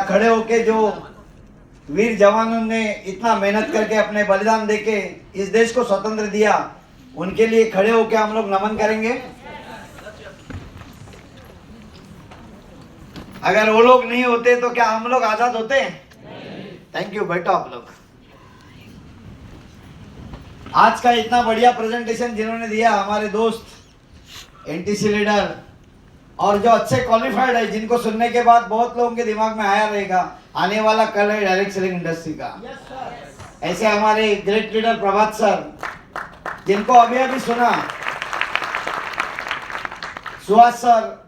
खड़े होके जो वीर जवानों ने इतना मेहनत करके अपने बलिदान देके इस देश को स्वतंत्र दिया, उनके लिए खड़े होके हम लोग नमन करेंगे। अगर वो लोग नहीं होते तो क्या हम लोग आजाद होते? थैंक यू, बैठो आप लोग। आज का इतना बढ़िया प्रेजेंटेशन जिन्होंने दिया हमारे दोस्त एनटीसी लीडर, और जो अच्छे क्वालिफाइड है, जिनको सुनने के बाद बहुत लोगों के दिमाग में आया रहेगा आने वाला कल है डायरेक्ट सेलिंग इंडस्ट्री का। ऐसे हमारे ग्रेट लीडर प्रभात सर, जिनको अभी अभी सुना, सुहास सर,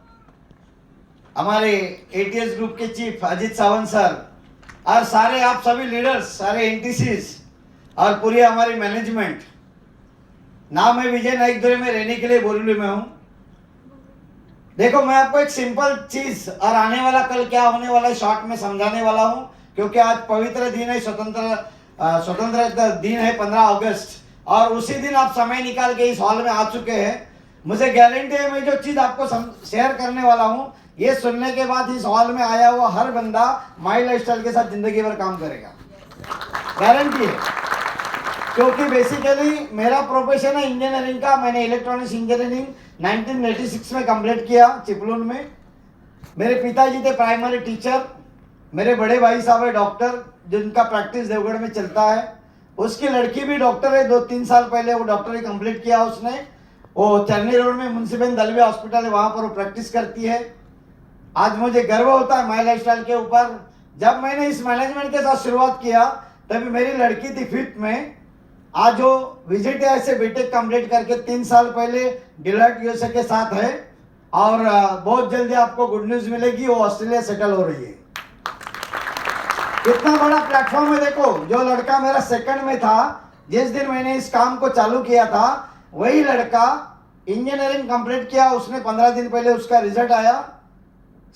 हमारे एटीएस ग्रुप के चीफ अजीत सावंत सर, और सारे आप सभी लीडर्स, सारे एनटीसीज और पूरी हमारी मैनेजमेंट। नाम है विजय नाइक दुरे में, रहने के लिए बोरीवली में हूँ। देखो, मैं आपको एक सिंपल चीज और आने वाला कल क्या होने वाला है शॉर्ट में समझाने वाला हूँ, क्योंकि आज पवित्र दिन है, स्वतंत्रता दिन है 15 अगस्त, और उसी दिन आप समय निकाल के इस हॉल में आ चुके हैं। मुझे गारंटी है, मैं जो चीज आपको शेयर करने वाला हूँ, ये सुनने के बाद इस हॉल में आया हुआ हर बंदा माई लाइफस्टाइल के साथ जिंदगी भर काम करेगा, गारंटी है। क्योंकि बेसिकली मेरा प्रोफेशन है इंजीनियरिंग का। मैंने इलेक्ट्रॉनिक्स इंजीनियरिंग 1986 में कंप्लीट किया चिपलून में। मेरे पिताजी थे प्राइमरी टीचर, मेरे बड़े भाई साहब है डॉक्टर, जिनका प्रैक्टिस देवगढ़ में चलता है। उसकी लड़की भी डॉक्टर है, 2-3 साल पहले वो डॉक्टरी कंप्लीट किया उसने। वो चरनी रोड में मुंशीबेन दलवे हॉस्पिटल है, वहाँ पर वो प्रैक्टिस करती है। आज मुझे गर्व होता है माई लाइफस्टाइल के ऊपर। जब मैंने इस मैनेजमेंट के साथ शुरुआत किया तभी मेरी लड़की थी 5th में। आज वो विजिटिया से बीटेक कंप्लीट करके 3 साल पहले डिलॉयट यूएसए के साथ है, और बहुत जल्दी आपको गुड न्यूज मिलेगी, वो ऑस्ट्रेलिया सेटल हो रही है। कितना बड़ा प्लेटफॉर्म है। देखो, जो लड़का मेरा सेकंड में था जिस दिन मैंने इस काम को चालू किया था, वही लड़का इंजीनियरिंग कंप्लीट किया उसने 15 दिन पहले, उसका रिजल्ट आया।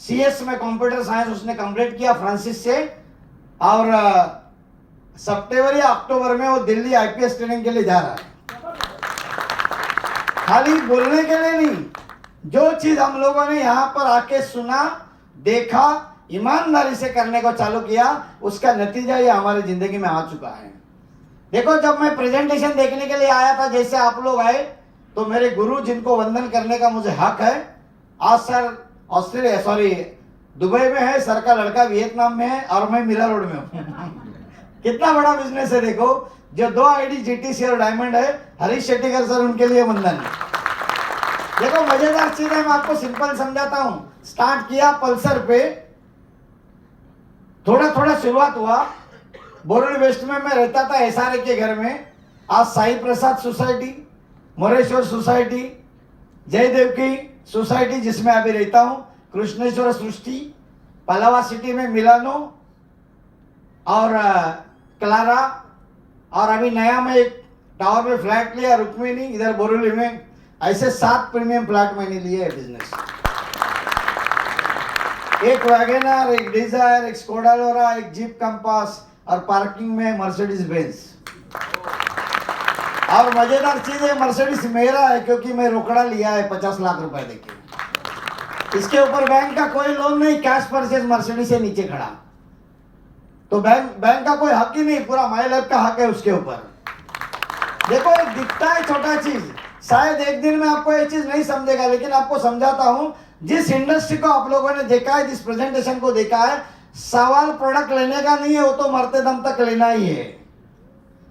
सीएस में कंप्यूटर साइंस उसने कंप्लीट किया फ्रांसिस से, और सितंबर या अक्टूबर में वो दिल्ली आईपीएस ट्रेनिंग के लिए जा रहा है। खाली बोलने के लिए नहीं, जो चीज हम लोगों ने यहाँ पर आके सुना, देखा, ईमानदारी से करने को चालू किया, उसका नतीजा ये हमारी जिंदगी में आ चुका है। देखो, जब मैं प्रेजेंटेशन देखने के लिए आया था, जैसे आप लोग आए, तो मेरे गुरु जिनको वंदन करने का मुझे हक है, आज सर दुबई में है, सर का लड़का वियतनाम में है, और मैं मीरा रोड में हूँ। कितना बड़ा बिजनेस है। देखो, जो 2 आईडी जीटीसी और डायमंड है, हरीश शेट्टीकर सर, उनके लिए वंदन। देखो, मजेदार चीज है, मैं आपको सिंपल समझाता हूं। स्टार्ट किया पल्सर पे, थोड़ा थोड़ा शुरुआत हुआ। बोरीवली वेस्ट में मैं रहता था एसआरए के घर में। आज साई प्रसाद सोसाइटी, मोरेश्वर सोसाइटी, जयदेव की सोसाइटी जिसमें अभी रहता हूं, कृष्णेश्वर सृष्टि, पलावा सिटी में मिलानो, और क्लारा, और अभी नया में एक टावर में फ्लैट लिया रुक्मिणी इधर बोरीवली में। ऐसे 7 प्रीमियम फ्लैट मैंने लिए है बिजनेस। एक वैगनर, एक डिजायर, एक स्कोडा लोरा, एक जीप कंपास, और पार्किंग में मर्सिडीज बेंज। और मजेदार चीज है, मर्सिडीज मेरा है क्योंकि मैं रोकड़ा लिया है 50 लाख रुपए देके। इसके ऊपर बैंक का कोई लोन नहीं, कैश परचेज मर्सिडीज से नीचे खड़ा, तो बैंक का कोई हक ही नहीं, पूरा माई लाइफ का हक है उसके ऊपर। देखो, एक दिखता है छोटा चीज, शायद एक दिन में आपको ये चीज नहीं समझेगा, लेकिन आपको समझाता हूं। जिस इंडस्ट्री को आप लोगों ने देखा है, जिस प्रेजेंटेशन को देखा है, सवाल प्रोडक्ट लेने का नहीं है, वो तो मरते दम तक लेना ही है।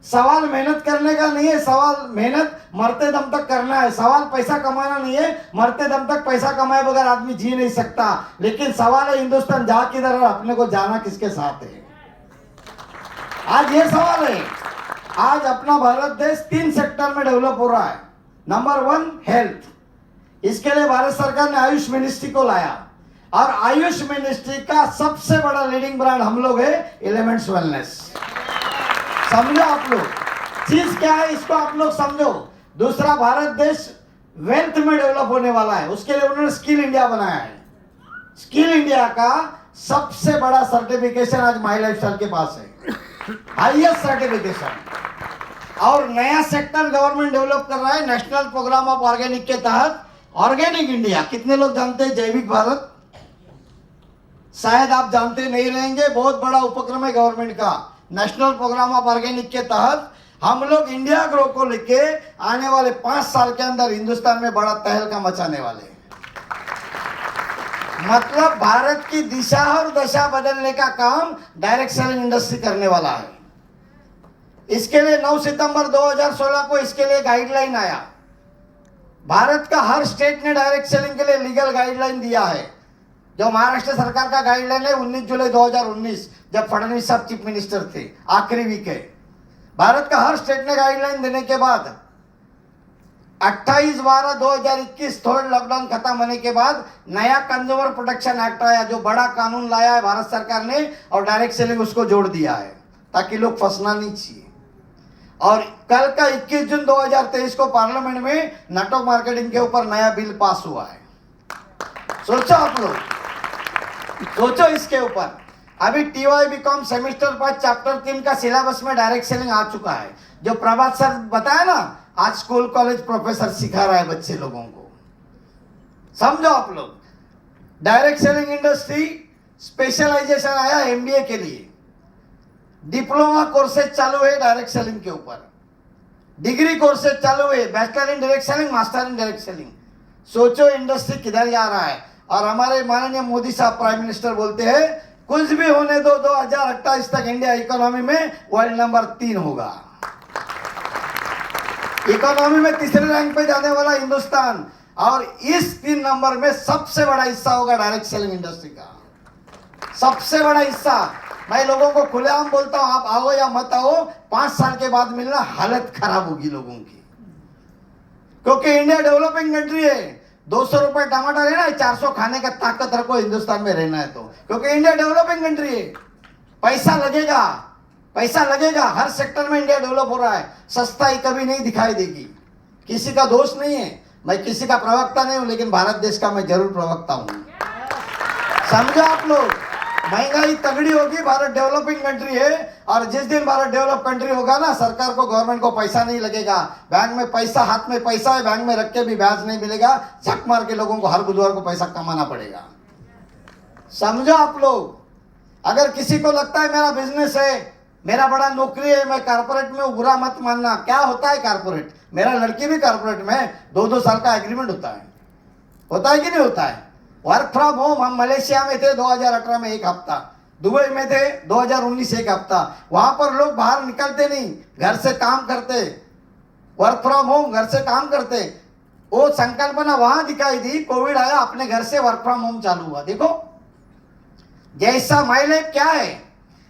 सवाल मेहनत करने का नहीं है, सवाल मेहनत मरते दम तक करना है। सवाल पैसा कमाना नहीं है, मरते दम तक पैसा कमाए बगैर आदमी जी नहीं सकता। लेकिन सवाल है हिंदुस्तान जा किधर और अपने को जाना किसके साथ है। आज ये सवाल है। आज अपना भारत देश 3 सेक्टर में डेवलप हो रहा है। नंबर 1 हेल्थ, इसके लिए भारत सरकार ने आयुष मिनिस्ट्री को लाया, और आयुष मिनिस्ट्री का सबसे बड़ा लीडिंग ब्रांड हम लोग है, एलिमेंट्स वेलनेस। समझो आप लोग चीज क्या है, इसको आप लोग समझो। दूसरा, भारत देश वेल्थ में डेवलप होने वाला है, उसके लिए उन्होंने स्किल इंडिया बनाया है। स्किल इंडिया का सबसे बड़ा सर्टिफिकेशन आज माई लाइफस्टाइल के पास है, हाईएस्ट सर्टिफिकेशन। और नया सेक्टर गवर्नमेंट डेवलप कर रहा है नेशनल प्रोग्राम ऑफ ऑर्गेनिक के तहत, ऑर्गेनिक इंडिया। कितने लोग जानते हैं जैविक भारत? शायद आप जानते नहीं रहेंगे, बहुत बड़ा उपक्रम है गवर्नमेंट का, नेशनल प्रोग्राम ऑफ ऑर्गेनिक के तहत हम लोग इंडिया ग्रो को लेके आने वाले 5 साल के अंदर हिंदुस्तान में बड़ा तहलका मचाने वाले हैं। मतलब भारत की दिशा और दशा बदलने का काम डायरेक्ट सेलिंग इंडस्ट्री करने वाला है। इसके लिए 9 सितंबर 2016 को इसके लिए गाइडलाइन आया। भारत का हर स्टेट ने डायरेक्ट सेलिंग के लिए लीगल गाइडलाइन दिया है। जो महाराष्ट्र सरकार का गाइडलाइन है 19 जुलाई 2019, जब फडणवीस साहब चीफ मिनिस्टर थे, आखिरी वीक है। भारत का हर स्टेट ने गाइडलाइन देने के बाद 28/12/2021 थर्ड लॉकडाउन खत्म होने के बाद नया कंज्यूमर प्रोटेक्शन एक्ट आया, जो बड़ा कानून लाया है भारत सरकार ने, और डायरेक्ट सेलिंग उसको जोड़ दिया है ताकि लोग फंसना नहीं चाहिए। और कल का 21 जून 2023 को पार्लियामेंट में नेटवर्क मार्केटिंग के ऊपर नया बिल पास हुआ है। सोचो आप लोग, सोचो इसके ऊपर। अभी TY BCom सेमेस्टर 5 चैप्टर 3 का सिलेबस में डायरेक्ट सेलिंग आ चुका है। जो प्रभात सर बताया ना, आज स्कूल कॉलेज प्रोफेसर सिखा रहा है बच्चे लोगों को। समझो आप लोग, डायरेक्ट सेलिंग इंडस्ट्री स्पेशलाइजेशन आया MBA के लिए, डिप्लोमा कोर्सेज चालू है डायरेक्ट सेलिंग के ऊपर, डिग्री कोर्सेज चालू है, bachelor in direct selling, master in direct selling. सोचो इंडस्ट्री किधर जा रहा है। और हमारे माननीय मोदी साहब प्राइम मिनिस्टर बोलते हैं कुछ भी होने दो, 2028 तक इंडिया इकोनॉमी में वर्ल्ड नंबर 3 होगा। इकोनॉमी में तीसरे रैंक पे जाने वाला हिंदुस्तान, और इस 3 नंबर में सबसे बड़ा हिस्सा होगा डायरेक्ट सेलिंग इंडस्ट्री का, सबसे बड़ा हिस्सा। मैं लोगों को खुलेआम बोलता हूं, आप आओ या मत आओ, 5 साल के बाद मिलना, हालत खराब होगी लोगों की। क्योंकि इंडिया डेवलपिंग कंट्री है। 200 रुपए टमाटर है ना, 400 खाने का ताकत रखो हिंदुस्तान में रहना है तो, क्योंकि इंडिया डेवलपिंग कंट्री है। पैसा लगेगा, पैसा लगेगा, हर सेक्टर में इंडिया डेवलप हो रहा है। सस्ताई कभी नहीं दिखाई देगी। किसी का दोष नहीं है, मैं किसी का प्रवक्ता नहीं हूं, लेकिन भारत देश का मैं जरूर प्रवक्ता हूं। समझो आप लोग, महंगाई तगड़ी होगी, भारत डेवलपिंग कंट्री है। और जिस दिन भारत डेवलप कंट्री होगा ना, सरकार को, गवर्नमेंट को पैसा नहीं लगेगा। बैंक में पैसा, हाथ में पैसा है, बैंक में रख के भी ब्याज नहीं मिलेगा। झक मार के लोगों को हर बुधवार को पैसा कमाना पड़ेगा। समझो आप लोग, अगर किसी को लगता है मेरा बिजनेस है, मेरा बड़ा नौकरी है, मैं कारपोरेट में हूं, बुरा मत मानना। क्या होता है कारपोरेट? मेरा लड़की भी कारपोरेट में 2-2 साल का एग्रीमेंट होता है कि नहीं होता है? वर्क फ्रॉम होम, हम मलेशिया में थे 2018 में 1 हफ्ता, दुबई में थे 2019 1 हफ्ता। वहां पर लोग बाहर निकलते नहीं, घर से काम करते, वर्क फ्रॉम होम, घर से काम करते। वो संकल्पना वहां दिखाई दी, कोविड आया, अपने घर से वर्क फ्रॉम होम चालू हुआ। देखो जैसा माइलेज क्या है,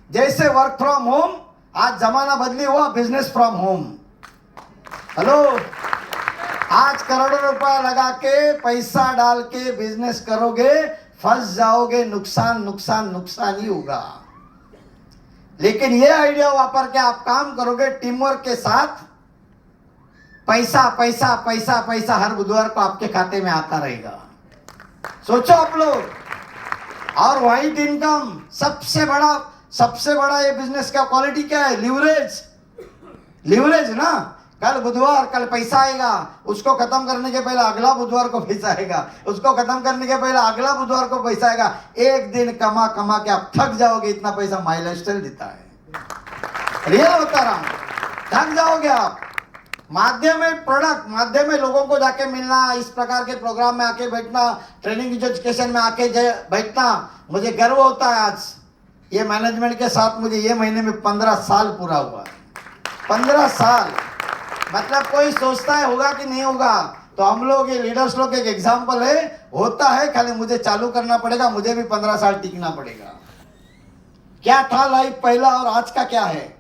जैसे वर्क फ्रॉम होम, आज जमाना बदली हुआ बिजनेस फ्रॉम होम। हेलो, आज करोड़ों रुपया लगा के, पैसा डाल के बिजनेस करोगे, फंस जाओगे, नुकसान नुकसान नुकसान ही होगा। लेकिन ये आइडिया वापर के आप काम करोगे टीम वर्क के साथ, पैसा पैसा पैसा पैसा हर बुधवार को आपके खाते में आता रहेगा। सोचो आप लोग। और व्हाइट इनकम, सबसे बड़ा ये बिजनेस का क्वालिटी क्या है? लिवरेज। लिवरेज ना, कल बुधवार, कल पैसा आएगा, उसको खत्म करने के पहले अगला बुधवार को पैसा आएगा, उसको खत्म करने के पहले अगला बुधवार को पैसा आएगा। एक दिन कमा कमा के आप थक जाओगे, इतना पैसा माइलेज देता है। रियल बता रहा हूं, थक जाओगे आप। माध्यम है प्रोडक्ट, माध्यम है लोगों को जाके मिलना, इस प्रकार के प्रोग्राम में आके बैठना, ट्रेनिंग एजुकेशन में आके बैठना। मुझे गर्व होता है आज ये मैनेजमेंट के साथ, मुझे ये महीने में 15 साल पूरा हुआ। 15 साल, मतलब कोई सोचता है होगा कि नहीं होगा, तो हम लोग ये लीडर्स लोग एक एग्जाम्पल है, होता है, खाली मुझे चालू करना पड़ेगा, मुझे भी 15 साल टिकना पड़ेगा। क्या था लाइफ पहला और आज का क्या है?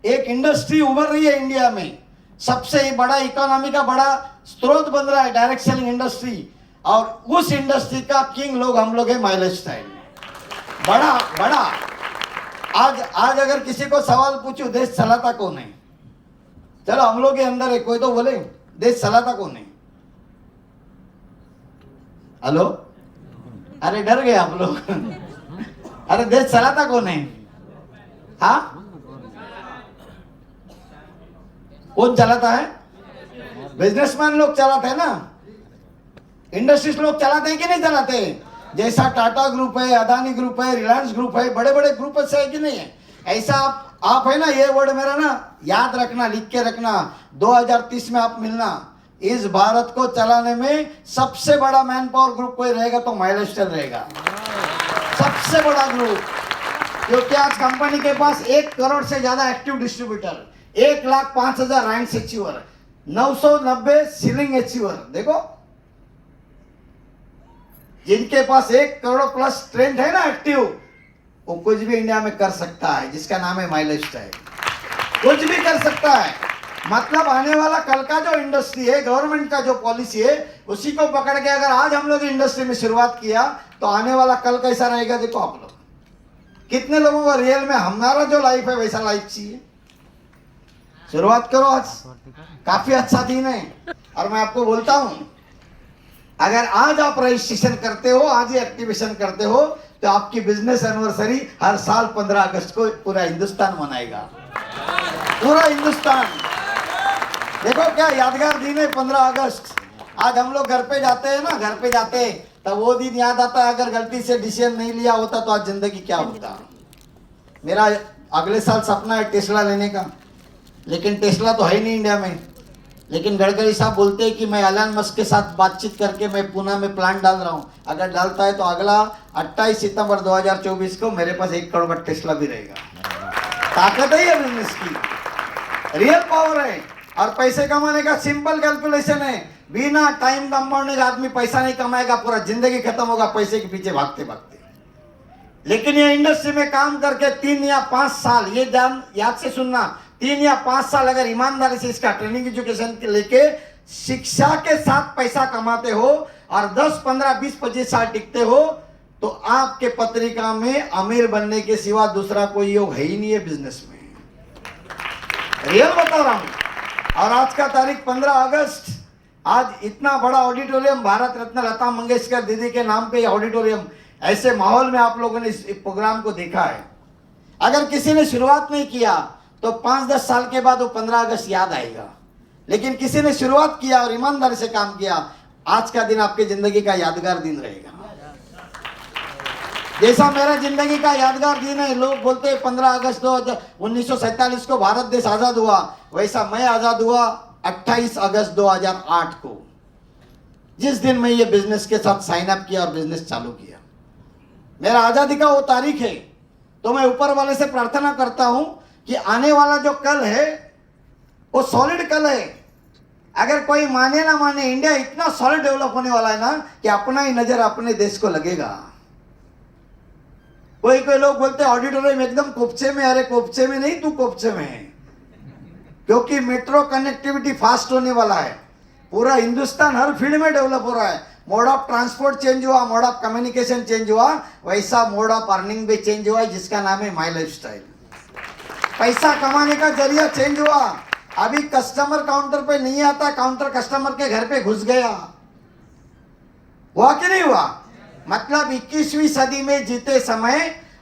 एक इंडस्ट्री उभर रही है इंडिया में, सबसे बड़ा इकोनॉमी का बड़ा स्रोत बन रहा है डायरेक्ट सेलिंग इंडस्ट्री, और उस इंडस्ट्री का किंग लोग हम लोग है माइलेज स्टाइल। बड़ा आज अगर किसी को सवाल पूछूं, देश चलाता कौन है? चलो हम लोग के अंदर है, कोई तो बोले देश चलाता कौन है? हेलो, अरे डर गए आप लोग। अरे देश चलाता कौन है? हाँ, कौन चलाता है? बिजनेसमैन लोग चलाते हैं ना, इंडस्ट्रीज लोग चलाते हैं कि नहीं चलाते? जैसा टाटा ग्रुप है, अदानी ग्रुप है, रिलायंस ग्रुप है, बड़े बड़े ग्रुप है कि नहीं है, ऐसा आप है ना, ये वर्ड मेरा ना याद रखना, लिख के रखना, 2030 में आप मिलना, इस भारत को चलाने में सबसे बड़ा मैन पावर ग्रुप कोई रहेगा तो माइलस्टोन रहेगा, सबसे बड़ा ग्रुप। क्योंकि आज कंपनी के पास 1 करोड़ से ज्यादा active distributor, 1,05,000 ranks achiever, 990 ceiling achiever. देखो जिनके पास 1 करोड़ प्लस स्ट्रेंथ है ना एक्टिव, वो कुछ भी इंडिया में कर सकता है, जिसका नाम है माइलस्टोन, कुछ भी कर सकता है। मतलब आने वाला कल का जो इंडस्ट्री है, गवर्नमेंट का जो पॉलिसी है, उसी को पकड़ के अगर आज हम लोग इंडस्ट्री में शुरुआत किया तो आने वाला कल कैसा रहेगा देखो आप लोग। कितने लोगों को रियल में हमारा जो लाइफ है वैसा लाइफ चाहिए? शुरुआत करो आज, काफी अच्छा दिन है। और मैं आपको बोलता हूं, अगर आज आप रजिस्ट्रेशन करते हो, आज ही एक्टिवेशन करते हो, तो आपकी बिजनेस एनिवर्सरी हर साल 15 अगस्त को पूरा हिंदुस्तान मनाएगा, पूरा हिंदुस्तान। देखो क्या यादगार दिन है 15 अगस्त। आज हम लोग घर पे जाते हैं ना, घर पे जाते हैं तब वो दिन याद आता है, अगर गलती से डिसीजन नहीं लिया होता तो आज जिंदगी क्या होता। मेरा अगले साल सपना है टेस्ला लेने का, लेकिन टेस्ला तो है नहीं इंडिया में। लेकिन गडकरी साहब बोलते हैं कि मैं एलन मस्क के साथ बातचीत करके मैं पुणे में प्लांट डाल रहा हूँ, अगर डालता है तो अगला 28 सितंबर 2024 को मेरे पास 1 करोड़ का टेस्ला भी रहेगा। ताकत है ये बिजनेस की, रियल पावर है। और पैसे कमाने का सिंपल कैलकुलेशन है, बिना टाइम कंपाउंडिंग आदमी पैसा नहीं कमाएगा, पूरा जिंदगी खत्म होगा पैसे के पीछे भागते भागते। लेकिन ये इंडस्ट्री में काम करके 3 या 5 साल, ये ध्यान याद से सुनना, 3 या 5 साल अगर ईमानदारी से इसका ट्रेनिंग एजुकेशन लेके शिक्षा के साथ पैसा कमाते हो और 10, 15, 20, 25 साल टिकते हो, तो आपके पत्रिका में अमीर बनने के सिवा दूसरा कोई योग है ही नहीं है बिजनेस में। रियल बता रहा हूं। और आज का तारीख 15 अगस्त, आज इतना बड़ा ऑडिटोरियम, भारत रत्न लता मंगेशकर दीदी के नाम पे ऑडिटोरियम, ऐसे माहौल में आप लोगों ने इस प्रोग्राम को देखा है। अगर किसी ने शुरुआत नहीं किया तो 5-10 साल के बाद वो 15 अगस्त याद आएगा, लेकिन किसी ने शुरुआत किया और ईमानदारी से काम किया, आज का दिन आपकी जिंदगी का यादगार दिन रहेगा। जैसा मेरा जिंदगी का यादगार दिन है, लोग बोलते हैं 15 अगस्त 1947 को भारत देश आजाद हुआ, वैसा मैं आजाद हुआ 28 अगस्त 2008 को, जिस दिन मैं ये बिजनेस के साथ साइन अप किया और बिजनेस चालू किया। मेरा आजादी का वो तारीख है। तो मैं ऊपर वाले से प्रार्थना करता हूं कि आने वाला जो कल है वो सॉलिड कल है। अगर कोई माने ना माने, इंडिया इतना सॉलिड डेवलप होने वाला है ना कि अपना ही नजर अपने देश को लगेगा। कोई कोई लोग बोलते हैं ऑडिटोरियम एकदम कोपचे में, अरे कोपचे में नहीं, तू कोपचे में है, क्योंकि मेट्रो कनेक्टिविटी फास्ट होने वाला है। पूरा हिंदुस्तान हर फील्ड में डेवलप हो रहा है। मोड ऑफ ट्रांसपोर्ट चेंज हुआ, मोड ऑफ कम्युनिकेशन चेंज हुआ, वैसा मोड ऑफ अर्निंग भी चेंज हुआ है, जिसका नाम है माई लाइफस्टाइल। पैसा कमाने का जरिया चेंज हुआ। अभी कस्टमर काउंटर पे नहीं आता, काउंटर कस्टमर के घर पे घुस गया। हुआ कि नहीं हुआ? मतलब 21वीं सदी में जीते समय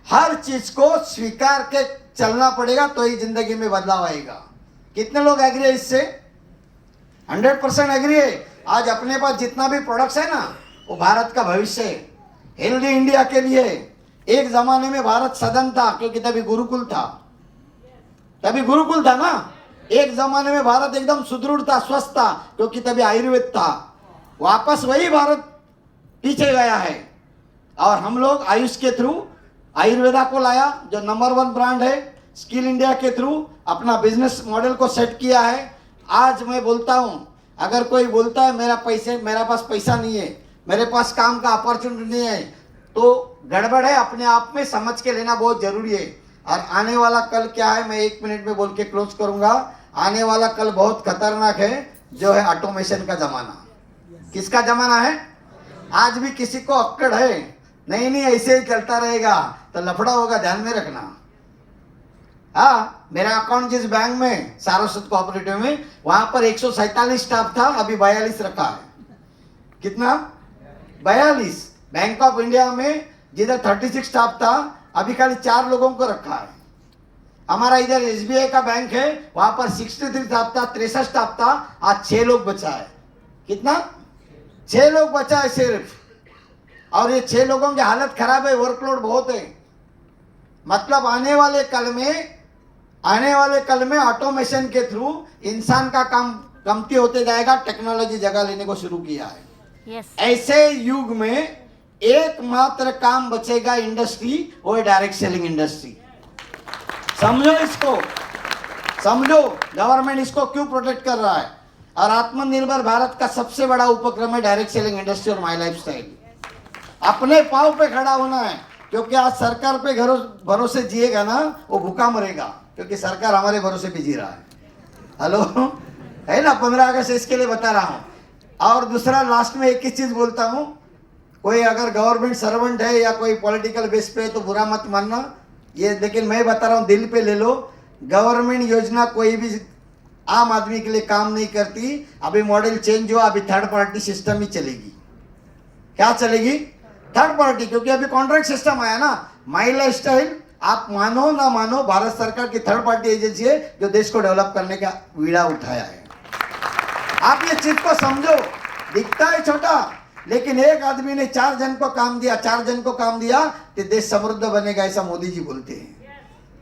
हर चीज को स्वीकार के चलना पड़ेगा, तो ही जिंदगी में बदलाव आएगा। कितने लोग एग्री है इससे? 100% एग्री है। आज अपने पास जितना भी प्रोडक्ट्स है ना, वो भारत का भविष्य है, हेल्दी इंडिया के लिए। एक जमाने में भारत सदन था, क्योंकि तभी गुरुकुल था, तभी गुरुकुल था ना। एक जमाने में भारत एकदम सुदृढ़ था, स्वस्थ था, क्योंकि तभी आयुर्वेद था। वापस वही भारत पीछे गया है, और हम लोग आयुष के थ्रू आयुर्वेदा को लाया, जो नंबर 1 ब्रांड है। स्किल इंडिया के थ्रू अपना बिजनेस मॉडल को सेट किया है। आज मैं बोलता हूं, अगर कोई बोलता है मेरा पास पैसा नहीं है, मेरे पास काम का अपॉर्चुनिटी नहीं है, तो गड़बड़ है। अपने आप में समझ के लेना बहुत जरूरी है। और आने वाला कल क्या है, मैं 1 मिनट में बोल के क्लोज करूंगा। आने वाला कल बहुत खतरनाक है, जो है ऑटोमेशन का जमाना। किसका जमाना है? आज भी किसी को अक्कड़ है, नहीं ऐसे ही चलता रहेगा तो लफड़ा होगा, ध्यान में रखना। हाँ, मेरा अकाउंट जिस बैंक में, सारस्वत कोऑपरेटिव में, वहां पर 147 स्टाफ था, अभी 42 रखा है। कितना? 42। बैंक ऑफ इंडिया में जिधर 36 स्टाफ था, अभी खाली 4 लोगों को रखा है। हमारा इधर SBI का बैंक है, वहां पर 63 स्टाफ था, 63 स्टाफ था, आज 6 लोग बचा है। कितना? 6 लोग बचा है सिर्फ। और ये 6 लोगों की हालत खराब है, वर्कलोड बहुत है। मतलब आने वाले कल में ऑटोमेशन के थ्रू इंसान का काम कमती होते जाएगा, टेक्नोलॉजी जगह लेने को शुरू किया है। ऐसे युग में एकमात्र काम बचेगा इंडस्ट्री, वो है डायरेक्ट सेलिंग इंडस्ट्री। समझो इसको, समझो गवर्नमेंट इसको क्यों प्रोटेक्ट कर रहा है। और आत्मनिर्भर भारत का सबसे बड़ा उपक्रम है डायरेक्ट सेलिंग इंडस्ट्री और माई लाइफस्टाइल। अपने पांव पे खड़ा होना है, क्योंकि आज सरकार पे भरोसे जिएगा ना, वो भूखा मरेगा, क्योंकि सरकार हमारे भरोसे पे जी रहा है। हेलो, है ना, 15 अगस्त इसके लिए बता रहा हूँ। और दूसरा लास्ट में एक ही चीज बोलता हूँ, कोई अगर गवर्नमेंट सर्वेंट है या कोई पॉलिटिकल बेस पे है तो बुरा मत मानना ये, लेकिन मैं बता रहा हूँ, दिल पे ले लो। गवर्नमेंट योजना कोई भी आम आदमी के लिए काम नहीं करती। अभी मॉडल चेंज हुआ, अभी थर्ड पार्टी सिस्टम ही चलेगी। क्या चलेगी? थर्ड पार्टी, क्योंकि अभी कॉन्ट्रैक्ट सिस्टम आया ना। माई लाइफस्टाइल, आप मानो ना मानो, भारत सरकार की थर्ड पार्टी एजेंसी है जो देश को डेवलप करने का बीड़ा उठाया है। आप ये चीज को समझो, दिखता है छोटा, लेकिन एक आदमी ने 4 जन को काम दिया, 4 जन को काम दिया तो देश समृद्ध बनेगा, ऐसा मोदी जी बोलते हैं।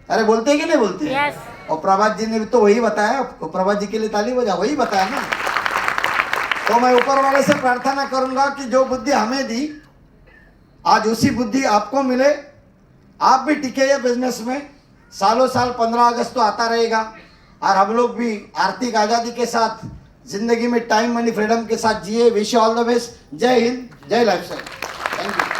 अरे बोलते हैं कि नहीं बोलते हैं? और प्रभात जी ने भी तो वही बताया, प्रभात जी के लिए ताली बजा, वही बताया ना। तो मैं ऊपर वाले से प्रार्थना करूंगा कि जो बुद्धि हमें दी, आज उसी बुद्धि आपको मिले, आप भी टिके ये बिजनेस में। सालों साल 15 अगस्त तो आता रहेगा, और हम लोग भी आर्थिक आज़ादी के साथ जिंदगी में टाइम मनी फ्रीडम के साथ जिए। Wish you all the best. जय हिंद, जय लाइफस्टाइल। Thank you.